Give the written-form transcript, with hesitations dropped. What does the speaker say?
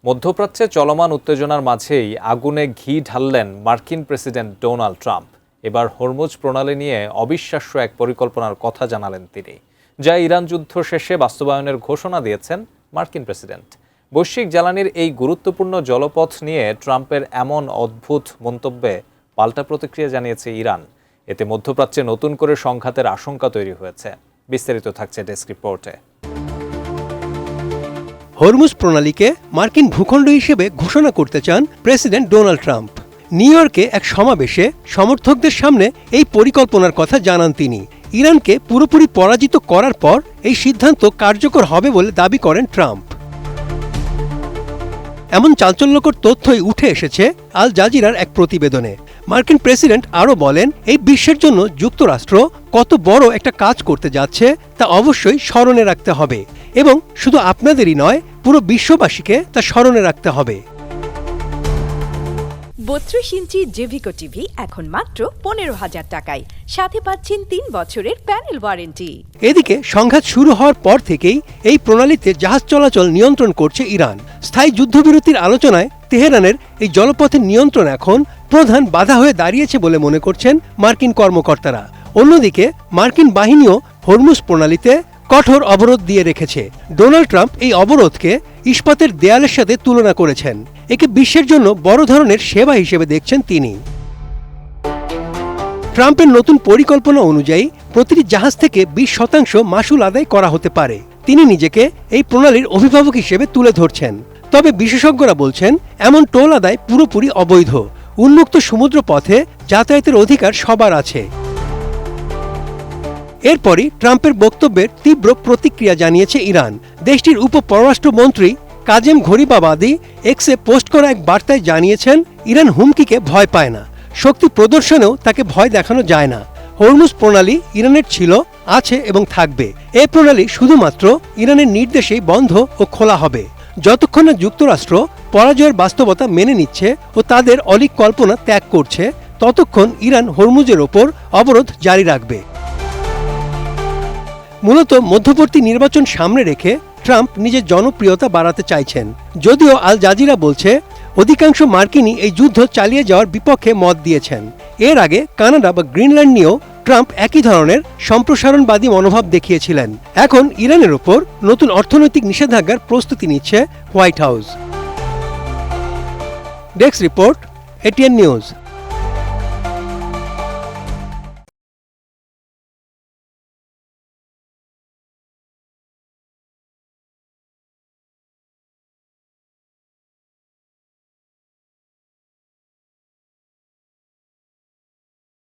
মধ্যপ্রাচ্যে চলমান উত্তেজনার মাঝেই আগুনে ঘি ঢাললেন মার্কিন প্রেসিডেন্ট ডোনাল্ড ট্রাম্প। এবার হরমুজ প্রণালী নিয়ে অবিশ্বাস্য এক পরিকল্পনার কথা জানালেন তিনি, যা ইরান যুদ্ধ শেষে বাস্তবায়নের ঘোষণা দিয়েছেন মার্কিন প্রেসিডেন্ট। বৈশ্বিক জ্বালানির এই গুরুত্বপূর্ণ জলপথ নিয়ে ট্রাম্পের এমন অদ্ভুত মন্তব্যে পাল্টা প্রতিক্রিয়া জানিয়েছে ইরান। এতে মধ্যপ্রাচ্যে নতুন করে সংঘাতের আশঙ্কা তৈরি হয়েছে। বিস্তারিত থাকছে ডেস্ক রিপোর্টে। হরমুজ প্রণালীকে মার্কিন ভূখণ্ড হিসেবে ঘোষণা করতে চান প্রেসিডেন্ট ডোনাল্ড ট্রাম্প। নিউ ইয়র্কে এক সমাবেশে সমর্থকদের সামনে এই পরিকল্পনার কথা জানান তিনি। ইরানকে পুরোপুরি পরাজিত করার পর এই সিদ্ধান্ত কার্যকর হবে বলে দাবি করেন ট্রাম্প। এমন চাঞ্চল্যকর তথ্যই উঠে এসেছে আল জাজিরার এক প্রতিবেদনে। মার্কিন প্রেসিডেন্ট আরও বলেন, এই বিশ্বের জন্য যুক্তরাষ্ট্র কত বড় একটা কাজ করতে যাচ্ছে তা অবশ্যই স্মরণে রাখতে হবে, এবং শুধু আপনাদেরই নয়, পুরো বিশ্ববাসীকে তা স্মরণে রাখতে হবে। 32 ইঞ্চি জেভিকো টিভি এখন মাত্র 15,000 টাকায়, সাথে পাচ্ছেন 3 বছরের প্যানেল ওয়ারেন্টি। এদিকে সংঘাত শুরু হওয়ার পর থেকেই এই প্রণালীতে জাহাজ চলাচল নিয়ন্ত্রণ করছে ইরান। স্থায়ী যুদ্ধবিরতির আলোচনায় তেহরানের এই জলপথের নিয়ন্ত্রণ এখন প্রধান বাধা হয়ে দাঁড়িয়েছে বলে মনে করছেন মার্কিন কর্মকর্তারা। অন্যদিকে মার্কিন বাহিনীও হরমুজ প্রণালীতে কঠোর অবরোধ দিয়ে রেখেছে। ডোনাল্ড ট্রাম্প এই অবরোধকে ইস্পাতের দেয়ালের সাথে তুলনা করেছেন। একে বিশ্বের জন্য বড় ধরনের সেবা হিসেবে দেখছেন তিনি। ট্রাম্পের নতুন পরিকল্পনা অনুযায়ী প্রতিটি জাহাজ থেকে 20% মাশুল আদায় করা হতে পারে। তিনি নিজেকে এই প্রণালীর অভিভাবক হিসেবে তুলে ধরছেন। তবে বিশেষজ্ঞরা বলছেন, এমন টোল আদায় পুরোপুরি অবৈধ। উন্মুক্ত সমুদ্র পথে যাতায়াতের অধিকার সবার আছে। এরপরই ট্রাম্পের বক্তব্যের তীব্র প্রতিক্রিয়া জানিয়েছে ইরান। দেশটির উপপররাষ্ট্রমন্ত্রী কাজেম ঘরিবাবাদি এক্সে পোস্ট করা এক বার্তায় জানিয়েছেন, ইরান হুমকিকে ভয় পায় না, শক্তি প্রদর্শনেও তাকে ভয় দেখানো যায় না। হরমুজ প্রণালী ইরানের ছিল, আছে এবং থাকবে। এই প্রণালী শুধুমাত্র ইরানের নির্দেশেই বন্ধ ও খোলা হবে। যতক্ষণ না যুক্তরাষ্ট্র পরাজয়ের বাস্তবতা মেনে নিচ্ছে ও তাদের অলীক কল্পনা ত্যাগ করছে, ততক্ষণ ইরান হরমুজের ওপর অবরোধ জারি রাখবে। মূলত মধ্যবর্তী নির্বাচন সামনে রেখে ট্রাম্প নিজের জনপ্রিয়তা বাড়াতে চাইছেন। যদিও আল জাজিরা বলছে, অধিকাংশ মার্কিনই এই যুদ্ধ চালিয়ে যাওয়ার বিপক্ষে মত দিয়েছেন। এর আগে কানাডা বা গ্রিনল্যান্ড নিয়েও ট্রাম্প একই ধরনের সম্প্রসারণবাদী মনোভাব দেখিয়েছিলেন। এখন ইরানের ওপর নতুন অর্থনৈতিক নিষেধাজ্ঞার প্রস্তুতি নিচ্ছে white house. Desk report, ATN news.